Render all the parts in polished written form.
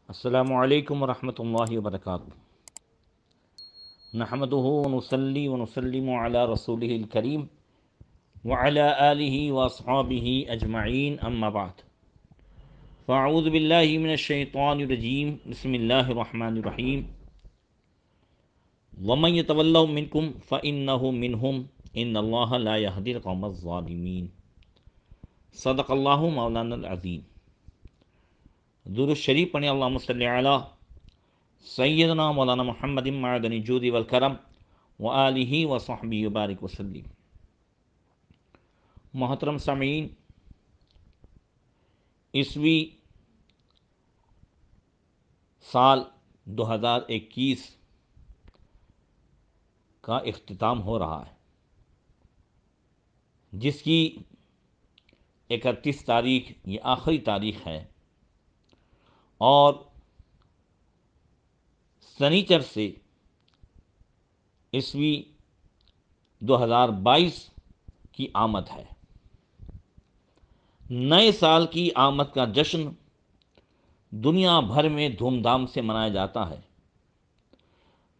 السلام علیکم ورحمۃ اللہ وبرکاتہ۔ نحمدہ ونصلی ونسلم علی رسولہ الکریم وعلی آلہ واصحابہ اجمعین، اما بعد فاعوذ باللہ من الشیطان الرجیم، بسم اللہ الرحمن الرحیم۔ ومن یتولہم منکم فانہ منہم ان اللہ لا یہدی القوم الظالمین۔ صدق اللہ مولانا العظیم۔ درود شریف پڑھیں، اللہم صلی علی سیدنا مولانا محمد معدن الجود والکرم وآلہ وصحبہ وبارک وسلم۔ محترم سامعین، عیسوی سال 2021 کا اختتام ہو رہا ہے، جس کی 31 تاریخ یہ آخری تاریخ ہے، اور سنیچر سے عیسوی 2022 کی آمد ہے۔ نئے سال کی آمد کا جشن دنیا بھر میں دھوم دھام سے منایا جاتا ہے۔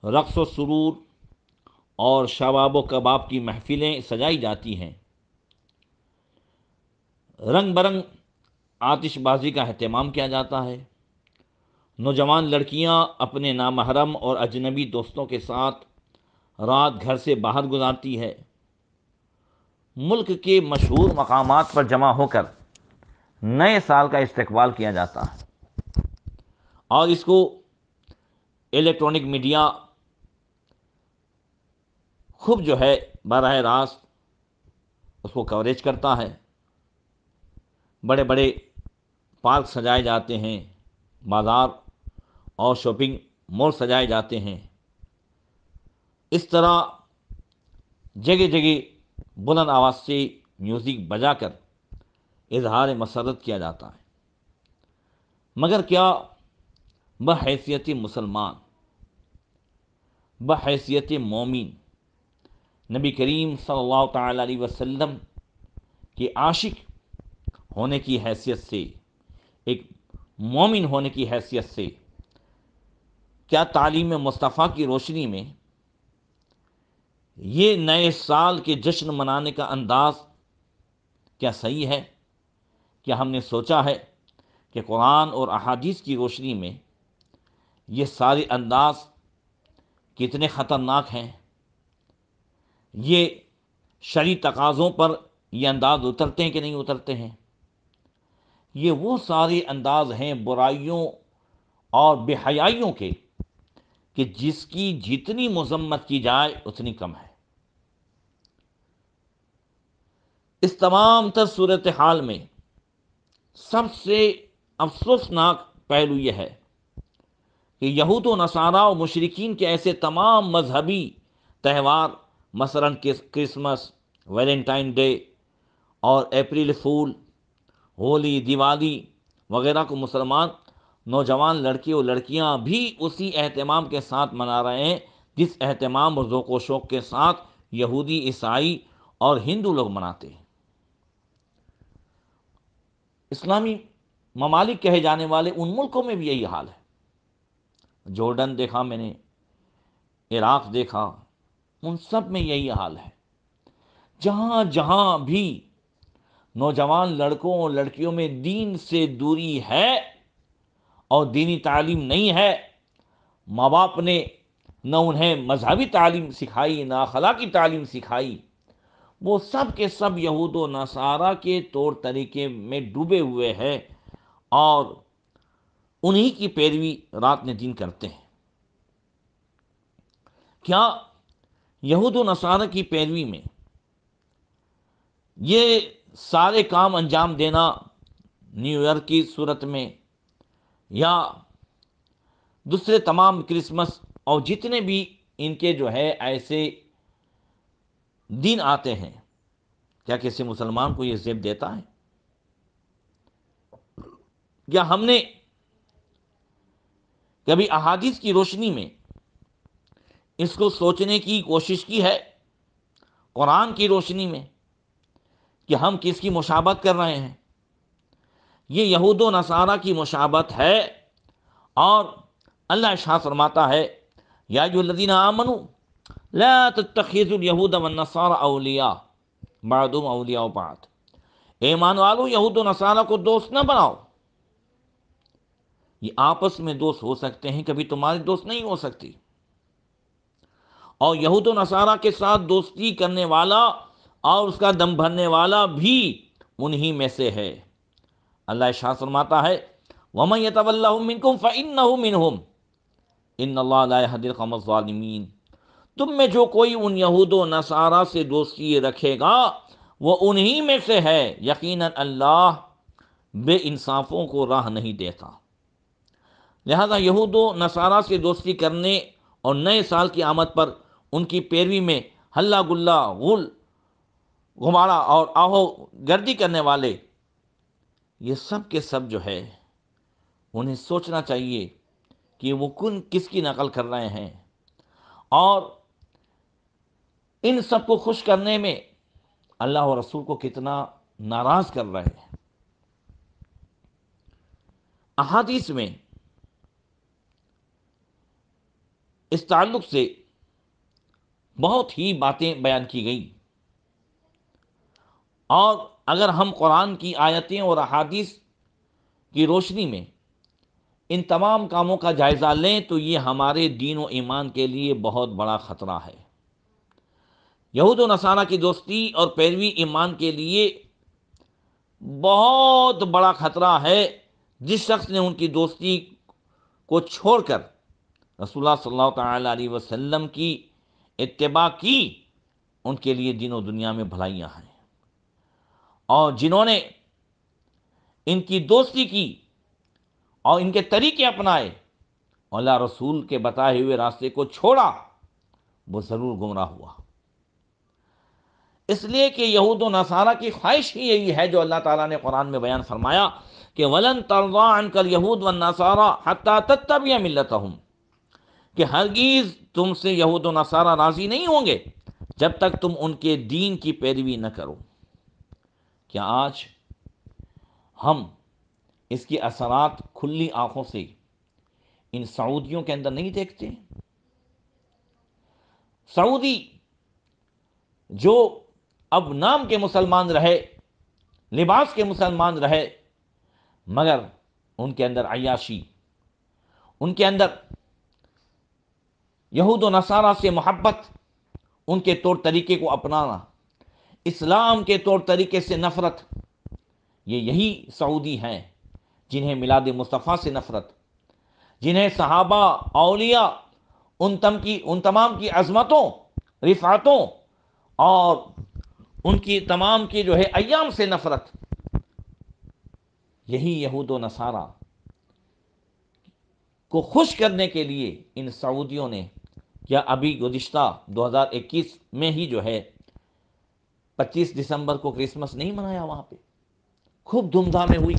رقص و سرور اور شباب و کباب کی محفلیں سجائی جاتی ہیں، رنگ برنگ آتش بازی کا اہتمام کیا جاتا ہے، نوجوان لڑکیاں اپنے نامحرم اور اجنبی دوستوں کے ساتھ رات گھر سے باہر گزارتی ہے، ملک کے مشہور مقامات پر جمع ہو کر نئے سال کا استقبال کیا جاتا ہے، اور اس کو الیکٹرانک میڈیا خوب براہ راست اس کو کوریج کرتا ہے۔ بڑے بڑے پارک سجائے جاتے ہیں، بازار اور شاپنگ مال سجائے جاتے ہیں۔ اس طرح جگہ جگہ بلند آواز سے میوزک بجا کر اظہار مسرت کیا جاتا ہے۔ مگر کیا بحیثیت مسلمان، بحیثیت مومن، نبی کریم صلی اللہ تعالی علیہ وسلم کے عاشق ہونے کی حیثیت سے، ایک مومن ہونے کی حیثیت سے، کیا تعلیم مصطفیٰ کی روشنی میں یہ نئے سال کے جشن منانے کا انداز کیا صحیح ہے؟ کیا ہم نے سوچا ہے کہ قرآن اور احادیث کی روشنی میں یہ سارے انداز کتنے خطرناک ہیں؟ یہ شرعی تقاضوں پر یہ انداز اترتے ہیں کہ نہیں اترتے ہیں؟ یہ وہ سارے انداز ہیں برائیوں اور بے حیائیوں کے کہ جس کی جتنی مذمت کی جائے اتنی کم ہے۔ اس تمام تر صورتحال میں سب سے افسوسناک پہلو یہ ہے کہ یہود و نصارہ و مشرکین کے ایسے تمام مذہبی تہوار، مثلاً کرسمس، ویلنٹائن ڈے اور اپریل فول، ہولی، دیوالی وغیرہ کو مسلمان نوجوان لڑکے و لڑکیاں بھی اسی اہتمام کے ساتھ منا رہے ہیں جس اہتمام اور ذوق و شوق کے ساتھ یہودی، عیسائی اور ہندو لوگ مناتے ہیں۔ اسلامی ممالک کہے جانے والے ان ملکوں میں بھی یہی حال ہے۔ جارڈن دیکھا میں نے، عراق دیکھا، ان سب میں یہی حال ہے۔ جہاں جہاں بھی نوجوان لڑکوں اور لڑکیوں میں دین سے دوری ہے اور دینی تعلیم نہیں ہے، ماں باپ نے نہ انہیں مذہبی تعلیم سکھائی، نہ اخلاقی تعلیم سکھائی، وہ سب کے سب یہود و نصارہ کے طور طریقے میں ڈوبے ہوئے ہیں اور انہی کی پیروی رات دن کرتے ہیں۔ کیا یہود و نصارہ کی پیروی میں یہ سارے کام انجام دینا نیو ایئر کی صورت میں یا دوسرے تمام کرسمس اور جتنے بھی ان کے ایسے دن آتے ہیں، کیا کسی مسلمان کو یہ زیب دیتا ہے؟ کیا ہم نے کبھی احادیث کی روشنی میں اس کو سوچنے کی کوشش کی ہے، قرآن کی روشنی میں، کہ ہم کس کی مشابہت کر رہے ہیں؟ یہ یہود و نصارہ کی مشابہت ہے، اور اللہ ارشاد فرماتا ہے یا ایھا الذین آمنوا لا تتخذوا اليہود والنصارى اولیاء بعضهم اولیاء بعض، ایمان والو یہود و نصارہ کو دوست نہ بناؤ، یہ آپس میں دوست ہو سکتے ہیں، کبھی تمہارے دوست نہیں ہو سکتی، اور یہود و نصارہ کے ساتھ دوستی کرنے والا اور اس کا دم بھرنے والا بھی انہی میں سے ہے۔ اللہ ارشاد فرماتا ہے وَمَن يَتَوَلَّهُم مِّنكُمْ فَإِنَّهُ مِنْهُمْ إِنَّ اللَّهَ لَا يَهْدِي الْقَوْمَ الظَّالِمِينَ، تم میں جو کوئی ان یہود و نصارہ سے دوستی رکھے گا وہ انہی میں سے ہے، یقیناً اللہ بے انصافوں کو راہ نہیں دیتا۔ لہذا یہود و نصارہ سے دوستی کرنے اور نئے سال کی آمد پر ان کی پیروی میں ہلہ گلہ غل غبارہ اور آہو گردی کرنے والے، یہ سب کے سب جو ہے انہیں سوچنا چاہیے کہ وہ کس کی نقل کر رہے ہیں، اور ان سب کو خوش کرنے میں اللہ و رسول کو کتنا ناراض کر رہے ہیں۔ احادیث میں اس تعلق سے بہت ہی باتیں بیان کی گئی، اور اگر ہم قرآن کی آیتیں اور احادیث کی روشنی میں ان تمام کاموں کا جائزہ لیں تو یہ ہمارے دین و ایمان کے لیے بہت بڑا خطرہ ہے۔ یہود و نصارہ کی دوستی اور پیروی ایمان کے لیے بہت بڑا خطرہ ہے۔ جس شخص نے ان کی دوستی کو چھوڑ کر رسول اللہ صلی اللہ تعالی علیہ وسلم کی اتباع کی، ان کے لیے دین و دنیا میں بھلائیاں ہیں، اور جنہوں نے ان کی دوستی کی اور ان کے طریقے اپنائے اور اللہ رسول کے بتائے ہوئے راستے کو چھوڑا، وہ ضرور گمراہ ہوا۔ اس لیے کہ یہود و نصارہ کی خواہش ہی یہی ہے جو اللہ تعالیٰ نے قرآن میں بیان فرمایا کہ وَلَن تَرْضَىٰ عَنْكَ الْيَهُودُ وَالنَّصَارَىٰ حَتَّىٰ تَتَّبِعَ مِلَّتَهُمْ، کہ ہرگز تم سے یہود و نصارہ راضی نہیں ہوں گے جب تک تم ان کے دین کی پیروی نہ کرو۔ کیا آج ہم اس کے اثرات کھلی آنکھوں سے ان سعودیوں کے اندر نہیں دیکھتے؟ سعودی جو اب نام کے مسلمان رہے، لباس کے مسلمان رہے، مگر ان کے اندر عیاشی، ان کے اندر یہود و نصارہ سے محبت، ان کے طور طریقے کو اپنانا، اسلام کے طور طریقے سے نفرت، یہی سعودی ہیں جنہیں میلاد مصطفیٰ سے نفرت، جنہیں صحابہ، اولیاء، ان تمام کی عظمتوں، رفعتوں اور ان کی تمام کی جو ہے ایام سے نفرت، یہی یہود و نصارہ کو خوش کرنے کے لیے ان سعودیوں نے کیا ابھی گزشتہ 2021 میں ہی جو ہے 25 دسمبر کو کرسمس نہیں منایا؟ وہاں پہ خوب دھوم دھامیں ہوئی،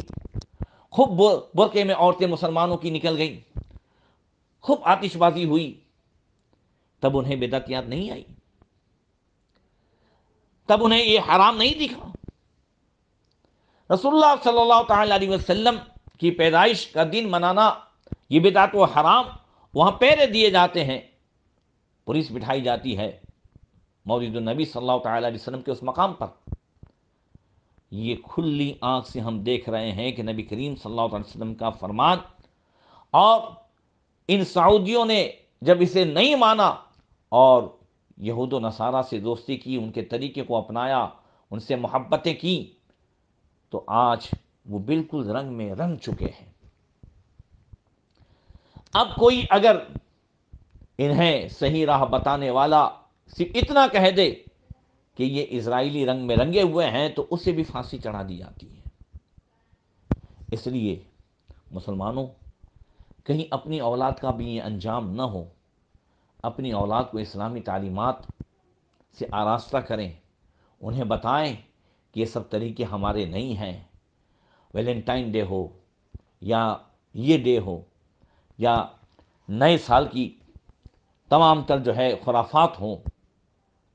خوب برقعے میں عورتیں مسلمانوں کی نکل گئیں، خوب آتش بازی ہوئی، تب انہیں بدعت یاد نہیں آئی؟ تب انہیں یہ حرام نہیں دکھا؟ رسول اللہ صلی اللہ تعالی علیہ وسلم کی پیدائش کا دن منانا یہ بدعت و حرام، وہاں پہرے دیے جاتے ہیں، پولیس بٹھائی جاتی ہے مولد النبی صلی اللہ تعالی علیہ وسلم کے اس مقام پر۔ یہ کھلی آنکھ سے ہم دیکھ رہے ہیں کہ نبی کریم صلی اللہ علیہ وسلم کا فرمان، اور ان سعودیوں نے جب اسے نہیں مانا اور یہود و نصارہ سے دوستی کی، ان کے طریقے کو اپنایا، ان سے محبتیں کی، تو آج وہ بالکل رنگ میں رنگ چکے ہیں۔ اب کوئی اگر انہیں صحیح راہ بتانے والا صرف اتنا کہہ دے کہ یہ اسرائیلی رنگ میں رنگے ہوئے ہیں تو اسے بھی پھانسی چڑھا دی جاتی ہے۔ اس لیے مسلمانوں، کہیں اپنی اولاد کا بھی یہ انجام نہ ہو، اپنی اولاد کو اسلامی تعلیمات سے آراستہ کریں، انہیں بتائیں کہ یہ سب طریقے ہمارے نہیں ہیں، ویلنٹائن ڈے ہو یا یہ ڈے ہو یا نئے سال کی تمام تر جو ہے خرافات ہوں،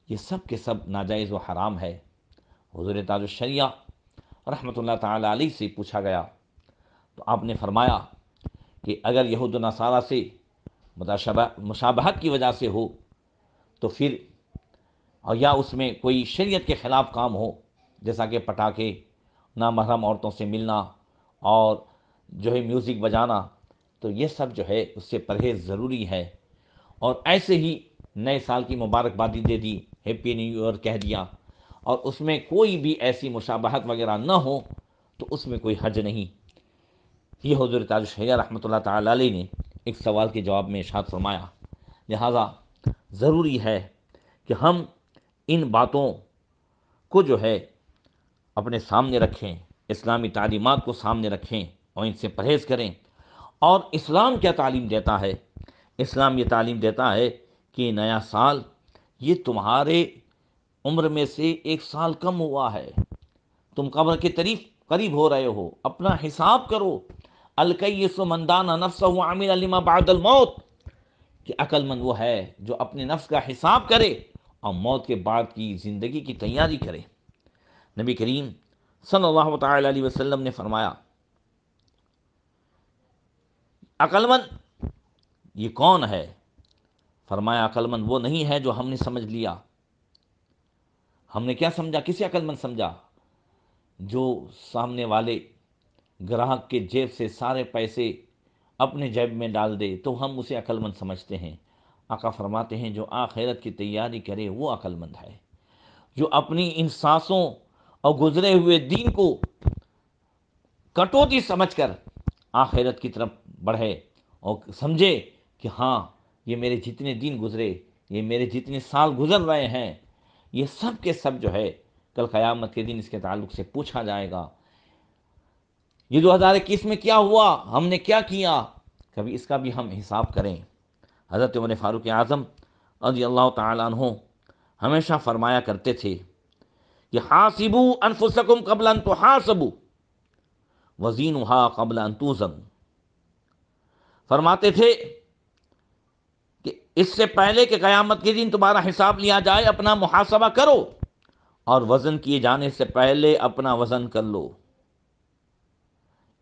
یہ سب کے سب ناجائز و حرام ہے۔ حضور تاج الشریعہ رحمۃ اللہ تعالی علیہ سے پوچھا گیا تو آپ نے فرمایا کہ اگر یہود و نصارہ سے مشابہت کی وجہ سے ہو تو پھر، اور یا اس میں کوئی شریعت کے خلاف کام ہو، جیسا کہ پٹاخے، نامحرم عورتوں سے ملنا، اور جو ہے میوزک بجانا، تو یہ سب جو ہے اس سے پرہیز ضروری ہے۔ اور ایسے ہی نئے سال کی مبارکبادی دے دی، ہیپی نیو ایئر کہہ دیا، اور اس میں کوئی بھی ایسی مشابہت وغیرہ نہ ہو تو اس میں کوئی حرج نہیں۔ یہ حضور تاج الشریعہ رحمۃ اللہ تعالی علیہ نے ایک سوال کے جواب میں ارشاد فرمایا۔ لہذا ضروری ہے کہ ہم ان باتوں کو جو ہے اپنے سامنے رکھیں، اسلامی تعلیمات کو سامنے رکھیں اور ان سے پرہیز کریں۔ اور اسلام کیا تعلیم دیتا ہے؟ اسلام یہ تعلیم دیتا ہے کہ نیا سال یہ تمہارے عمر میں سے ایک سال کم ہوا ہے، تم قبر کے قریب ہو رہے ہو، اپنا حساب کرو۔ الکیس من دان نفسہ وعمل لما بعد الموت، کہ عقل مند وہ ہے جو اپنے نفس کا حساب کرے اور موت کے بعد کی زندگی کی تیاری کرے۔ نبی کریم صلی اللہ تعالی علیہ وسلم نے فرمایا، عقل مند یہ کون ہے؟ فرمایا عقل مند وہ نہیں ہے جو ہم نے سمجھ لیا۔ ہم نے کیا سمجھا؟ کسے عقل مند سمجھا؟ جو سامنے والے گراہک کے جیب سے سارے پیسے اپنے جیب میں ڈال دے تو ہم اسے عقل مند سمجھتے ہیں۔ آقا فرماتے ہیں جو آخرت کی تیاری کرے وہ عقل مند ہے، جو اپنی ان سانسوں اور گزرے ہوئے دین کو کٹوتی سمجھ کر آخرت کی طرف بڑھے اور سمجھے کہ ہاں یہ میرے جتنے دن گزرے، یہ میرے جتنے سال گزر رہے ہیں، یہ سب کے سب جو ہے کل قیامت کے دن اس کے تعلق سے پوچھا جائے گا۔ یہ 2021 میں کیا ہوا، ہم نے کیا کیا، کبھی اس کا بھی ہم حساب کریں۔ حضرت عمر فاروق اعظم رضی اللہ تعالیٰ عنہ ہمیشہ فرمایا کرتے تھے کہ حاسبوا انفسکم قبل ان تحاسبوا وزینوها قبل ان توزنوا۔ فرماتے تھے کہ اس سے پہلے کہ قیامت کے دن تمہارا حساب لیا جائے اپنا محاسبہ کرو، اور وزن کیے جانے سے پہلے اپنا وزن کر لو۔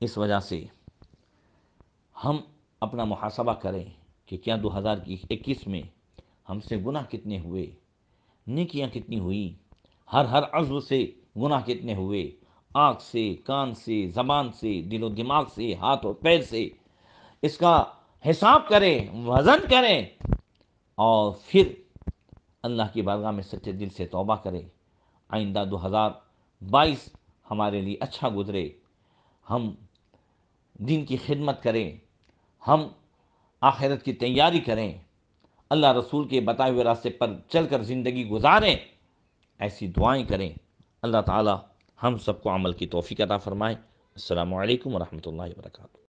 اس وجہ سے ہم اپنا محاسبہ کریں کہ کیا 2021 میں ہم سے گناہ کتنے ہوئے، نیکیاں کتنی ہوئی، ہر عضو سے گناہ کتنے ہوئے، آنکھ سے، کان سے، زبان سے، دل و دماغ سے، ہاتھ اور پیر سے، اس کا حساب کریں، وزن کریں، اور پھر اللہ کی بارگاہ میں سچے دل سے توبہ کریں۔ آئندہ 2022 ہمارے لیے اچھا گزرے، ہم دین کی خدمت کریں، ہم آخرت کی تیاری کریں، اللہ رسول کے بتائے ہوئے راستے پر چل کر زندگی گزاریں، ایسی دعائیں کریں۔ اللہ تعالی ہم سب کو عمل کی توفیق عطا فرمائے۔ السلام علیکم ورحمۃ اللہ وبرکاتہ۔